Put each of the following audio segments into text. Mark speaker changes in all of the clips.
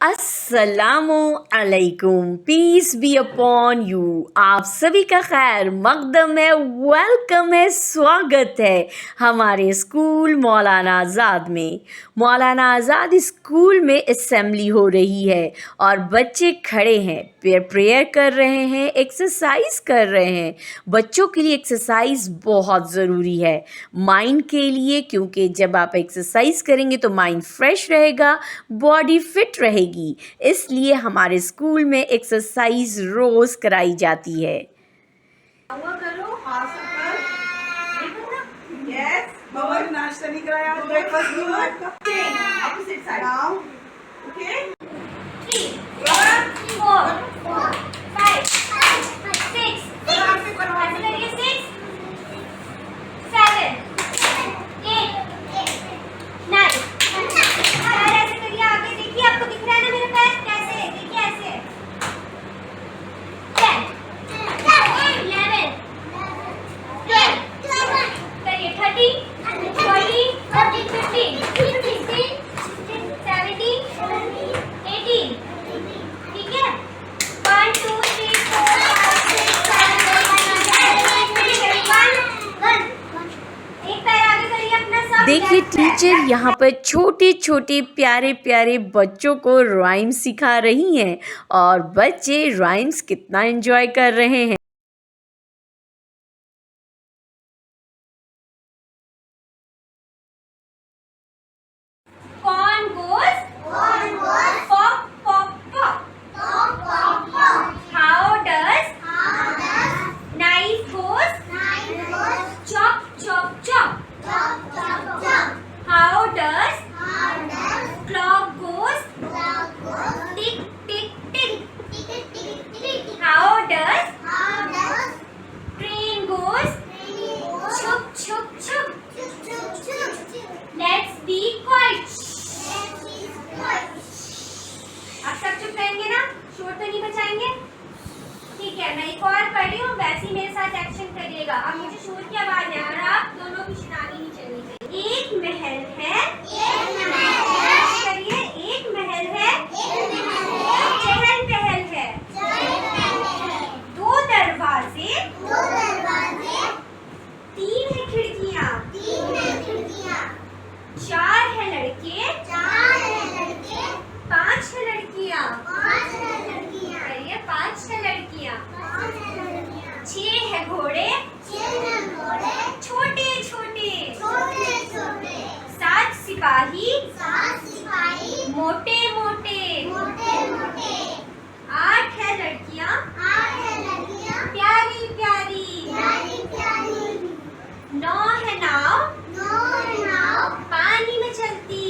Speaker 1: अस्सलामु अलैकुम, piece B upon you. आप सभी का खैर मकदम है, वेलकम है, स्वागत है हमारे स्कूल मौलाना आज़ाद में। मौलाना आज़ाद स्कूल में असेंबली हो रही है और बच्चे खड़े हैं, प्रेयर कर रहे हैं, एक्सरसाइज कर रहे हैं। बच्चों के लिए एक्सरसाइज बहुत ज़रूरी है माइंड के लिए, क्योंकि जब आप एक्सरसाइज करेंगे तो माइंड फ्रेश रहेगा, बॉडी फिट रहेगी। इसलिए हमारे स्कूल में एक्सरसाइज रोज कराई जाती है।
Speaker 2: करो हाथ ऊपर। यस, बाबा ने नाश्ता नहीं कराया, ब्रेकफास्ट नहीं हुआ आपका। Opposite side now. ओके
Speaker 3: 3 4 5 6 ऐसे करिए 6 7 8 9 ऐसे करिए। आगे देखिए, आपको दिख रहा है ना मेरे पैर कैसे? देखिए ऐसे 10 11 12 करिए 13 14 15 16 17 18। ठीक है, 1 2 3 4 5 6 7 8 9 10। एक पैर आगे करिए अपना सब।
Speaker 1: देखिए टीचर यहाँ पर छोटे छोटे प्यारे प्यारे बच्चों को राइम्स सिखा रही हैं और बच्चे राइम्स कितना एंजॉय कर रहे हैं।
Speaker 3: कौन goes pop pop pop. How does knife goes chop chop chop. How does clock goes tick tick tick. How does train goes chug chug chug. Let's be quiet. आप सब चुप रहेंगे ना? शोर तो नहीं बचाएंगे? ठीक है, मैं एक और पढ़ रही हूँ, वैसे ही मेरे साथ एक्शन करिएगा। अब मुझे शोर की आवाज है और आप दोनों की शैतानी नहीं चलनी चाहिए। एक महल है, करिए, एक महल है, चहल पहल है, दो दरवाजे, तीन है खिड़कियाँ, चार है लड़के, पांच है लड़कियाँ, करिए, पांच है लड़कियाँ, छह है घोड़े, छोटे छोटे, सात सिपाही, मोटे मोटे, आठ है लड़कियाँ, प्यारी प्यारी, नौ है नाव, पानी में चलती,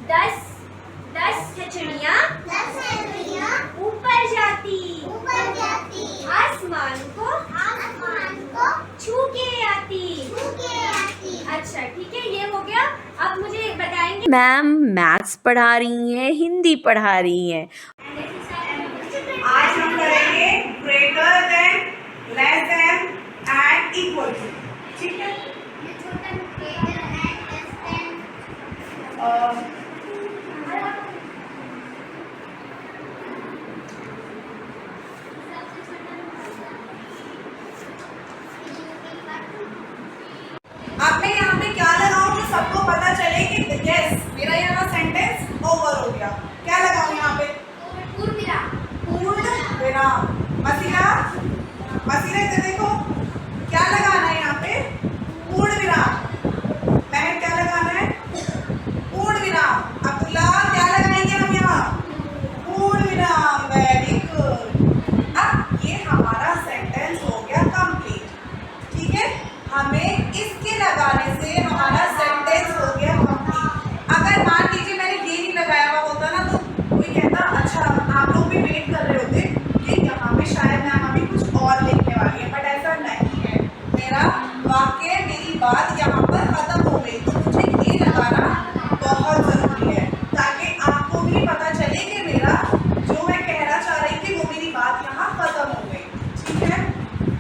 Speaker 3: 10 है चिड़िया, ऊपर जाती, आसमान को छू के आती। अच्छा ठीक है, ये हो गया। अब मुझे बताएंगे।
Speaker 1: मैम मैथ्स पढ़ा रही हैं, हिंदी पढ़ा रही हैं।
Speaker 2: आज हम करेंगे greater than, less than and equal to. ठीक है, अब मैं यहाँ पे क्या लगाऊं जो सबको पता चले कि यस मेरा यहाँ सेंटेंस ओवर हो गया। क्या लगाऊं यहाँ पे? पूर्ण विराम। मसीरा इधर देखो, क्या लगाना है यहाँ पे? पूर्ण विराम। मैं क्या लगाना है? पूर्ण विराम। अब्दुल्ला क्या लगाएंगे हम यहाँ? पूर्ण विराम। Very good. अब ये हमारा सेंटेंस हो गया कंप्लीट। ठीक है, हमें इसके लगाने से हमारा सेंटेंस हो गया कंप्लीट। अगर मान लीजिए मैंने ये नहीं लगाया हुआ होता ना, तो कोई कहता अच्छा आप लोग भी वेट कर रहे होते कि यहाँ पे शायद मैम अभी कुछ और लिखने वाली है, बट ऐसा नहीं है। मेरा वाक्य, मेरी बात यहाँ पर खत्म हो गई, तो मुझे ये लगाना बहुत ज़रूरी है ताकि आपको भी पता चले कि मेरा जो मैं कहना चाह रही थी वो मेरी बात यहाँ खत्म हो गई। ठीक है,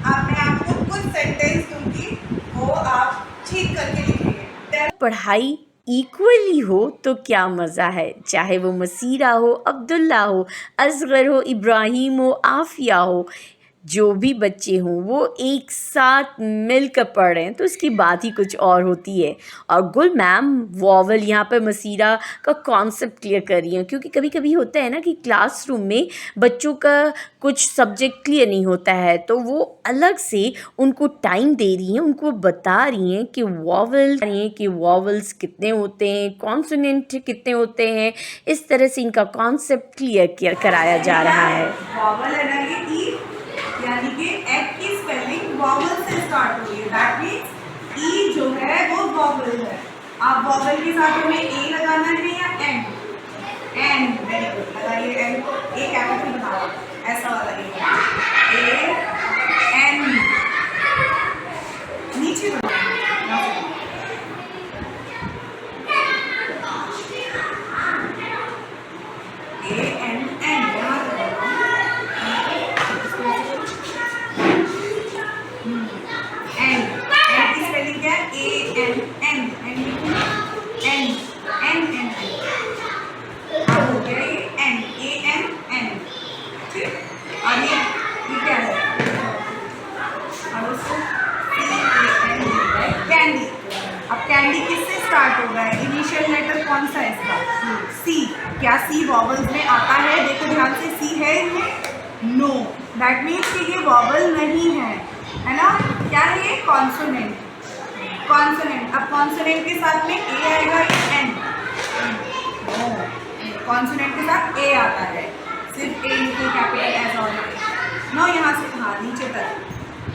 Speaker 2: अब मैं आपको कुछ सेंटेंस दूंगी, वो आप ठीक करके लिखेंगे।
Speaker 1: पढ़ाई इक्वली हो तो क्या मज़ा है, चाहे वो मसीरा हो, अब्दुल्ला हो, असगर हो, इब्राहिम हो, आफिया हो, जो भी बच्चे हों वो एक साथ मिलकर पढ़ रहे हैं तो उसकी बात ही कुछ और होती है। और गुल मैम वॉवल यहाँ पर मसीरा का कॉन्सेप्ट क्लियर कर रही हैं, क्योंकि कभी कभी होता है ना कि क्लासरूम में बच्चों का कुछ सब्जेक्ट क्लियर नहीं होता है, तो वो अलग से उनको टाइम दे रही हैं, उनको बता रही हैं कि वॉवल्स कितने होते हैं, कॉन्सोनेंट कितने होते हैं। इस तरह से इनका कॉन्सेप्ट क्लियर कराया जा रहा है।
Speaker 2: वॉवल है ना ये ई, यानी कि एग की स्पेलिंग वॉवल से स्टार्ट हुई है। दैट मीन्स ई जो है वो वॉवल है। आप वॉवल के साथ हमें ए लगाना है या एन? एन, वेरी गुड, लगाइए एन। ए कैपिटल बनाओ, ऐसा वाला ए एन, नीचे बनाओ। ए एन एन, यहाँ तक एन। एन की स्पेलिंग क्या है? A N N N N N N N. अब हो गया ये एन, ए एन एन, ठीक। और ये क्या है? अब उसको कैंडी। अब कैंडी किससे स्टार्ट होगा? इनिशियल लेटर कौन सा है इसका? सी। क्या सी वॉवल्स में आता है? देखो ध्यान से, सी है इसमें? नो। दैट मीन्स कि ये वॉवल नहीं है ना? क्या है ये? कॉन्सोनेंट। कॉन्सोनेंट। अब कॉन्सोनेंट के साथ में ए आएगा या एन? कॉन्सोनेंट के साथ ए आता है, सिर्फ ए लिखो कैपिटल एज ऑलवेज। नो, यहाँ से हाँ नीचे तक,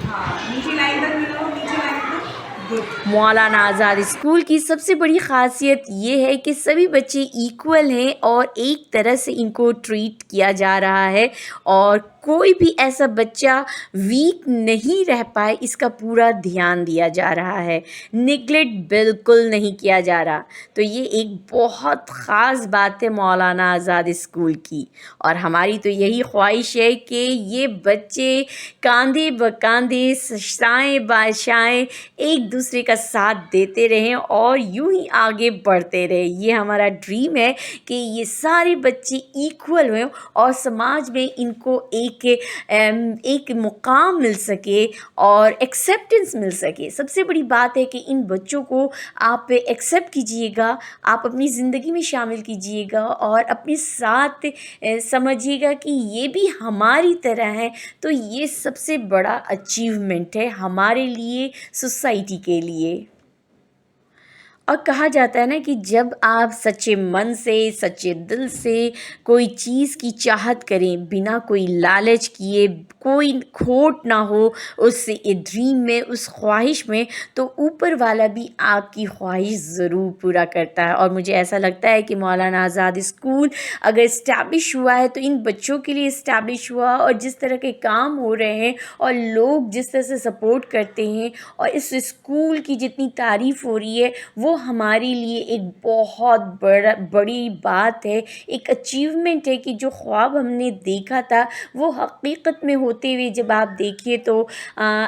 Speaker 2: हाँ नीचे लाइन तक मिलो, नीचे लाइन तक। गुड।
Speaker 1: मौलाना आज़ाद स्कूल की सबसे बड़ी ख़ासियत ये है कि सभी बच्चे इक्वल हैं और एक तरह से इनको ट्रीट किया जा रहा है और कोई भी ऐसा बच्चा वीक नहीं रह पाए, इसका पूरा ध्यान दिया जा रहा है। निगलेक्ट बिल्कुल नहीं किया जा रहा। तो ये एक बहुत ख़ास बात है मौलाना आज़ाद स्कूल की, और हमारी तो यही ख्वाहिश है कि ये बच्चे कंधे ब कंधे, शाएँ बाय शाएँ एक दूसरे का साथ देते रहें और यूं ही आगे बढ़ते रहें। ये हमारा ड्रीम है कि ये सारे बच्चे इक्वल हों और समाज में इनको एक मुकाम मिल सके और एक्सेप्टेंस मिल सके। सबसे बड़ी बात है कि इन बच्चों को आप एक्सेप्ट कीजिएगा, आप अपनी ज़िंदगी में शामिल कीजिएगा और अपने साथ समझिएगा कि ये भी हमारी तरह है। तो ये सबसे बड़ा अचीवमेंट है हमारे लिए, सोसाइटी के लिए। और कहा जाता है ना कि जब आप सच्चे मन से, सच्चे दिल से कोई चीज़ की चाहत करें, बिना कोई लालच किए, कोई खोट ना हो उस ड्रीम में, उस ख्वाहिश में, तो ऊपर वाला भी आपकी ख्वाहिश ज़रूर पूरा करता है। और मुझे ऐसा लगता है कि मौलाना आज़ाद स्कूल अगर इस्टेब्लिश हुआ है तो इन बच्चों के लिए इस्टेब्लिश हुआ, और जिस तरह के काम हो रहे हैं और लोग जिस तरह से सपोर्ट करते हैं और इस स्कूल की जितनी तारीफ़ हो रही है, वो हमारे लिए एक बहुत बड़ी बात है, एक अचीवमेंट है कि जो ख्वाब हमने देखा था वो हकीकत में होते हुए जब आप देखिए तो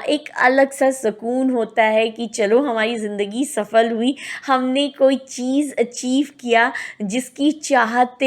Speaker 1: एक अलग सा सुकून होता है कि चलो हमारी ज़िंदगी सफल हुई, हमने कोई चीज़ अचीव किया जिसकी चाहत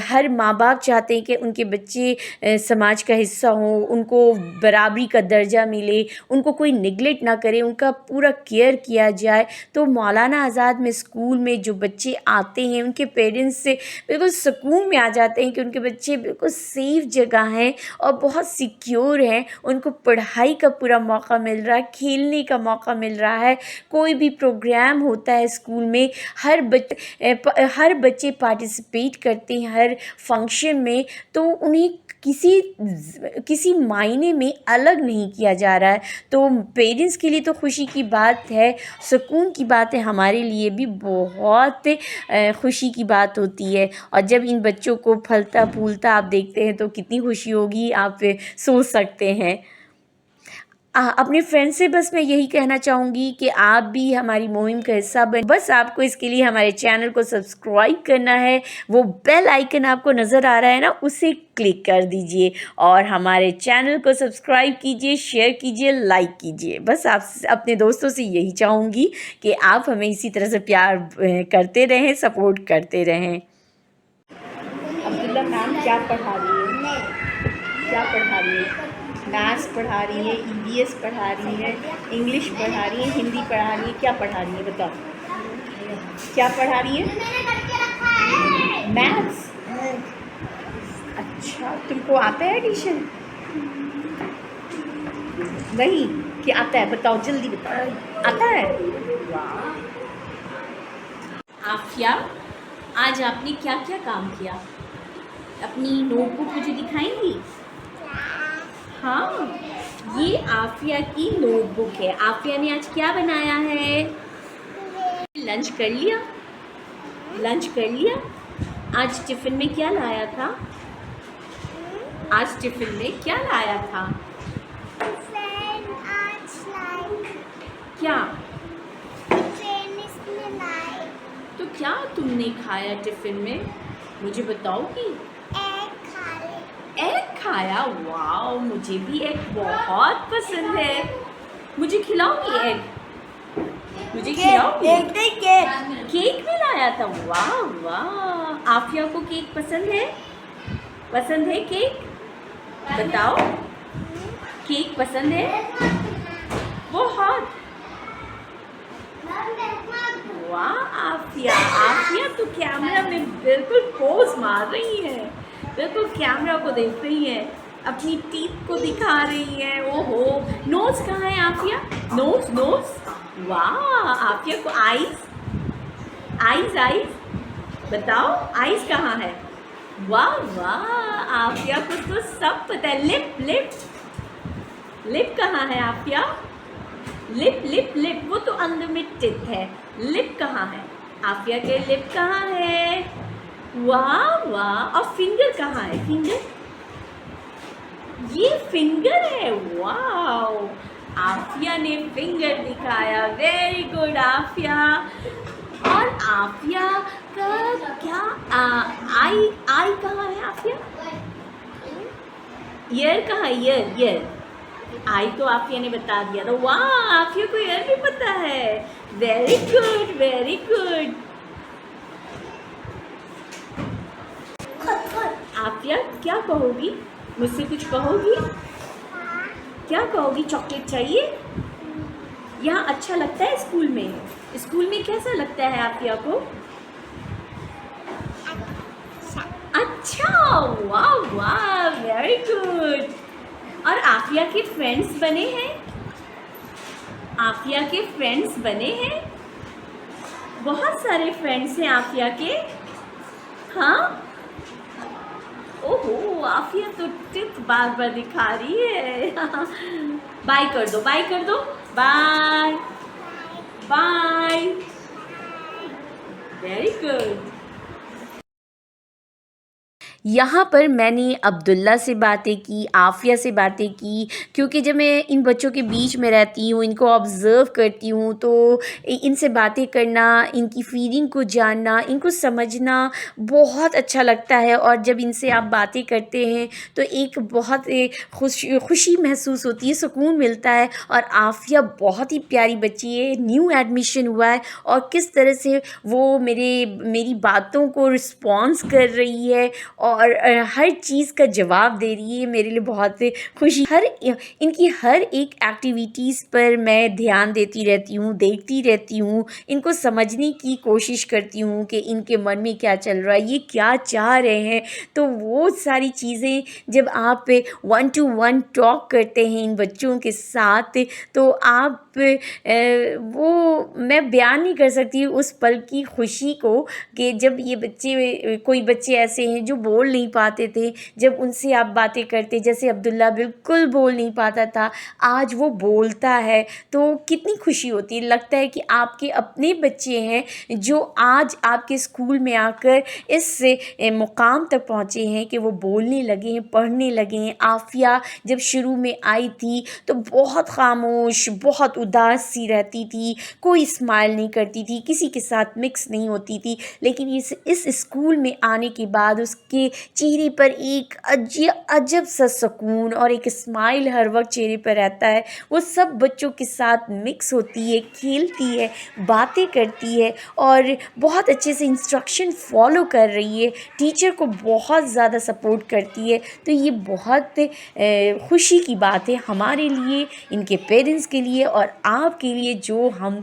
Speaker 1: हर माँ बाप चाहते हैं कि उनके बच्चे समाज का हिस्सा हों, उनको बराबरी का दर्जा मिले, उनको कोई निगलेक्ट ना करे, उनका पूरा केयर किया जाए। तो मौलाना आज़ाद में स्कूल में जो बच्चे आते हैं उनके पेरेंट्स से बिल्कुल सुकून में आ जाते हैं कि उनके बच्चे बिल्कुल सेफ़ जगह हैं और बहुत सिक्योर हैं, उनको पढ़ाई का पूरा मौका मिल रहा है, खेलने का मौका मिल रहा है। कोई भी प्रोग्राम होता है स्कूल में, हर बच्चे पार्टिसिपेट करते हैं हर फंक्शन में, तो उन्हें किसी मायने में अलग नहीं किया जा रहा है। तो पेरेंट्स के लिए तो खुशी की बात है, सुकून की बात है, हमारे लिए भी बहुत खुशी की बात होती है। और जब इन बच्चों को फलता फूलता आप देखते हैं तो कितनी खुशी होगी, आप सोच सकते हैं। अपने फ्रेंड से बस मैं यही कहना चाहूँगी कि आप भी हमारी मुहिम का हिस्सा बन। बस आपको इसके लिए हमारे चैनल को सब्सक्राइब करना है, वो बेल आइकन आपको नज़र आ रहा है ना, उसे क्लिक कर दीजिए और हमारे चैनल को सब्सक्राइब कीजिए, शेयर कीजिए, लाइक कीजिए। बस आप अपने दोस्तों से यही चाहूँगी कि आप हमें इसी तरह से प्यार करते रहें, सपोर्ट करते रहें। अब्दुल्ला मैम क्या पढ़ा रही है? क्या पढ़ा रही है? मैथ्स पढ़ा रही है, ईवीएस पढ़ा रही है, इंग्लिश पढ़ा रही है, हिंदी पढ़ा रही है, क्या पढ़ा रही है बताओ? क्या पढ़ा रही है? मैथ्स। अच्छा, तुमको आता है एडिशन? नहीं कि आता है? बताओ, जल्दी बताओ, आता है? वाह। आफिया, आज आपने क्या क्या काम किया? अपनी नोटबुक मुझे दिखाएंगी? हाँ, ये आफिया की नोटबुक है। आफिया ने आज क्या बनाया है? लंच कर लिया? लंच कर लिया? आज टिफ़िन में क्या लाया था? आज टिफ़िन में क्या लाया था? क्या? तो क्या तुमने खाया टिफ़िन में? मुझे बताओगी? एग खाया? वाओ, मुझे भी एग बहुत पसंद है। मुझे खिलाओगी एग? मुझे खिलाओगी? केक भी लाया था? वाह वाह। आफिया को केक पसंद है? पसंद है केक? बताओ, केक पसंद है? बहुत। वाह आफिया, आफिया तो कैमरा में बिल्कुल पोज मार रही है, बिल्कुल कैमरा को देख रही है, अपनी टीथ को दिखा रही है। ओहो, नोज कहाँ है आफिया? Nose nose. वाह, आफिया को आईज आईज आईज बताओ, आईज कहाँ है? वाह वाह, आफिया को तो सब पता है। लिप लिप लिप कहाँ है आफिया? लिप लिप लिप, वो तो अंदर में टिथ है। लिप कहाँ है? आफिया के लिप कहाँ है? वाह वाह। और फिंगर कहाँ है? फिंगर, ये फिंगर है। वाह, आफिया ने फिंगर दिखाया। Very good Afiya. और आफिया का क्या आई आई कहाँ है आफिया? ईयर कहाँ है? ईयर ईयर, आई तो आफिया ने बता दिया था। वाह, आफिया को ईयर भी पता है। Very good very good. Afiya क्या कहोगी? मुझसे कुछ कहोगी? क्या कहोगी? चॉकलेट चाहिए? यहाँ अच्छा लगता है स्कूल में? स्कूल में कैसा लगता है आफिया को? अच्छा, वाह वाह, वेरी गुड। और आफिया के फ्रेंड्स बने हैं? आफिया के फ्रेंड्स बने हैं? बहुत सारे फ्रेंड्स हैं आफिया के। हाँ, ओहो, आफिया तो टिप बार बार दिखा रही है। बाय कर दो, बाय कर दो, बाय बाय। Very good. यहाँ पर मैंने अब्दुल्ला से बातें की, आफिया से बातें की, क्योंकि जब मैं इन बच्चों के बीच में रहती हूँ, इनको ऑब्ज़र्व करती हूँ, तो इनसे बातें करना, इनकी फीलिंग को जानना, इनको समझना बहुत अच्छा लगता है। और जब इनसे आप बातें करते हैं तो एक बहुत खुशी महसूस होती है, सुकून मिलता है। और आफिया बहुत ही प्यारी बच्ची है, न्यू एडमिशन हुआ है और किस तरह से वो मेरी बातों को रिस्पॉन्स कर रही है और हर चीज़ का जवाब दे रही है। मेरे लिए बहुत खुशी। इनकी हर एक एक्टिविटीज़ पर मैं ध्यान देती रहती हूँ, देखती रहती हूँ, इनको समझने की कोशिश करती हूँ कि इनके मन में क्या चल रहा है, ये क्या चाह रहे हैं। तो वो सारी चीज़ें जब आप 1-to-1 टॉक करते हैं इन बच्चों के साथ, तो आप वो मैं बयान नहीं कर सकती उस पल की खुशी को, कि जब ये बच्चे, कोई बच्चे ऐसे हैं जो बोल बोल नहीं पाते थे, जब उनसे आप बातें करते, जैसे अब्दुल्ला बिल्कुल बोल नहीं पाता था, आज वो बोलता है तो कितनी खुशी होती है। लगता है कि आपके अपने बच्चे हैं जो आज आपके स्कूल में आकर इस मुकाम तक पहुँचे हैं कि वो बोलने लगे हैं, पढ़ने लगे हैं। आफिया जब शुरू में आई थी तो बहुत खामोश, बहुत उदास सी रहती थी, कोई स्माइल नहीं करती थी, किसी के साथ मिक्स नहीं होती थी, लेकिन इस स्कूल में आने के बाद उसके चेहरे पर एक अजब सा सुकून और एक स्माइल हर वक्त चेहरे पर रहता है। वो सब बच्चों के साथ मिक्स होती है, खेलती है, बातें करती है और बहुत अच्छे से इंस्ट्रक्शन फॉलो कर रही है, टीचर को बहुत ज़्यादा सपोर्ट करती है। तो ये बहुत खुशी की बात है हमारे लिए, इनके पेरेंट्स के लिए और आपके लिए, जो हम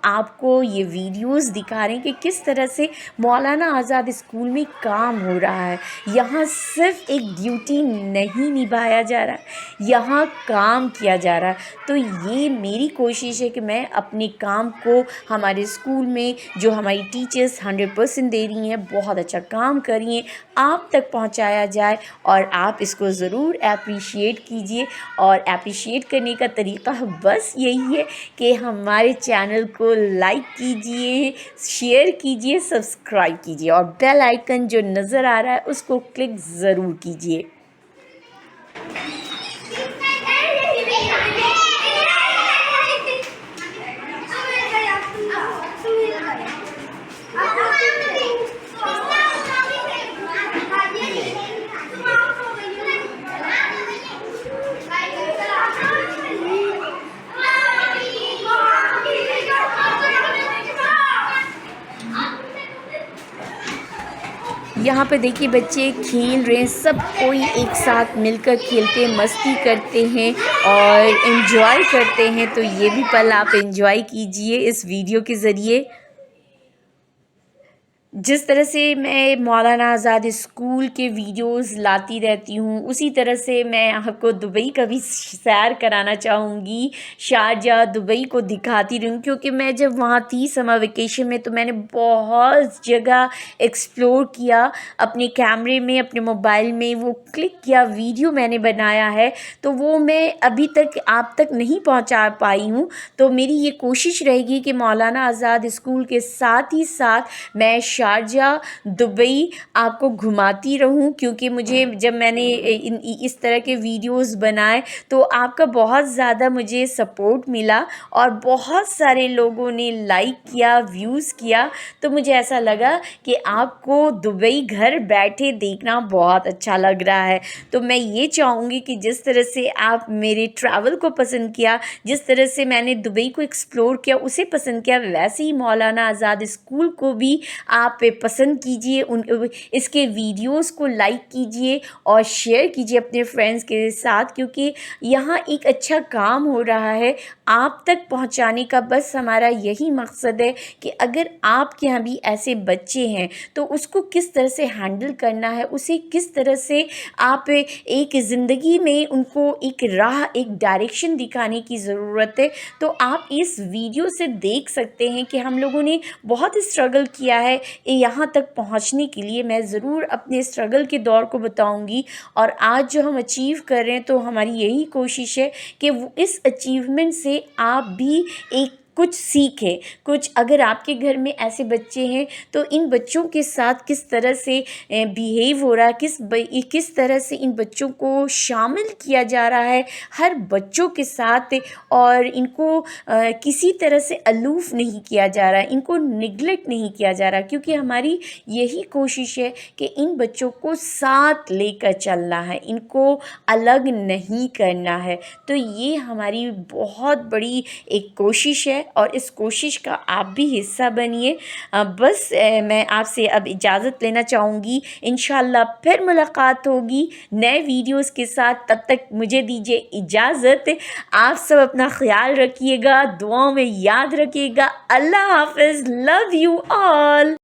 Speaker 1: आपको ये वीडियोस दिखा रहे हैं कि किस तरह से मौलाना आज़ाद स्कूल में काम हो रहा है। यहाँ सिर्फ एक ड्यूटी नहीं निभाया जा रहा है, यहाँ काम किया जा रहा है। तो ये मेरी कोशिश है कि मैं अपने काम को हमारे स्कूल में जो हमारी टीचर्स 100% दे रही हैं, बहुत अच्छा काम कर रही हैं, आप तक पहुँचाया जाए और आप इसको ज़रूर एप्रिशिएट कीजिए। और एप्रिशिएट करने का तरीक़ा बस यही है कि हमारे चैनल को लाइक कीजिए, शेयर कीजिए, सब्सक्राइब कीजिए और बेल आइकन जो नज़र आ रहा है उसको क्लिक ज़रूर कीजिए। यहाँ पे देखिए बच्चे खेल रहे हैं, सब कोई एक साथ मिलकर खेलते हैं, मस्ती करते हैं और एंजॉय करते हैं। तो ये भी पल आप एंजॉय कीजिए इस वीडियो के ज़रिए। जिस तरह से मैं मौलाना आज़ाद स्कूल के वीडियोस लाती रहती हूँ, उसी तरह से मैं आपको दुबई का भी सैर कराना चाहूँगी, शारजाह दुबई को दिखाती रहूँ, क्योंकि मैं जब वहाँ थी समर वेकेशन में तो मैंने बहुत जगह एक्सप्लोर किया अपने कैमरे में, अपने मोबाइल में वो क्लिक किया, वीडियो मैंने बनाया है, तो वो मैं अभी तक आप तक नहीं पहुँचा पाई हूँ। तो मेरी ये कोशिश रहेगी कि मौलाना आज़ाद स्कूल के साथ ही साथ मैं शारजाह दुबई आपको घुमाती रहूं, क्योंकि मुझे जब मैंने इस तरह के वीडियोस बनाए तो आपका बहुत ज़्यादा मुझे सपोर्ट मिला और बहुत सारे लोगों ने लाइक किया, व्यूज़ किया। तो मुझे ऐसा लगा कि आपको दुबई घर बैठे देखना बहुत अच्छा लग रहा है। तो मैं ये चाहूँगी कि जिस तरह से आप मेरे ट्रैवल को पसंद किया, जिस तरह से मैंने दुबई को एक्सप्लोर किया उसे पसंद किया, वैसे ही मौलाना आज़ाद स्कूल को भी आप पसंद कीजिए, इसके वीडियोस को लाइक कीजिए और शेयर कीजिए अपने फ्रेंड्स के साथ, क्योंकि यहाँ एक अच्छा काम हो रहा है आप तक पहुँचाने का। बस हमारा यही मकसद है कि अगर आपके यहाँ भी ऐसे बच्चे हैं तो उसको किस तरह से हैंडल करना है, उसे किस तरह से आप एक ज़िंदगी में उनको एक राह, एक डायरेक्शन दिखाने की ज़रूरत है। तो आप इस वीडियो से देख सकते हैं कि हम लोगों ने बहुत स्ट्रगल किया है यहाँ तक पहुँचने के लिए। मैं ज़रूर अपने स्ट्रगल के दौर को बताऊँगी और आज जो हम अचीव कर रहे हैं तो हमारी यही कोशिश है कि वो इस अचीवमेंट से आप भी एक कुछ सीखें। कुछ अगर आपके घर में ऐसे बच्चे हैं तो इन बच्चों के साथ किस तरह से बिहेव हो रहा है, किस तरह से इन बच्चों को शामिल किया जा रहा है हर बच्चों के साथ, और इनको किसी तरह से अलूफ़ नहीं किया जा रहा है, इनको निगलेक्ट नहीं किया जा रहा, क्योंकि हमारी यही कोशिश है कि इन बच्चों को साथ लेकर चलना है, इनको अलग नहीं करना है। तो ये हमारी बहुत बड़ी एक कोशिश है और इस कोशिश का आप भी हिस्सा बनिए। बस मैं आपसे अब इजाज़त लेना चाहूँगी। इंशाल्लाह फिर मुलाकात होगी नए वीडियोस के साथ, तब तक मुझे दीजिए इजाज़त। आप सब अपना ख्याल रखिएगा, दुआओं में याद रखिएगा। अल्लाह हाफ़िज़, लव यू ऑल।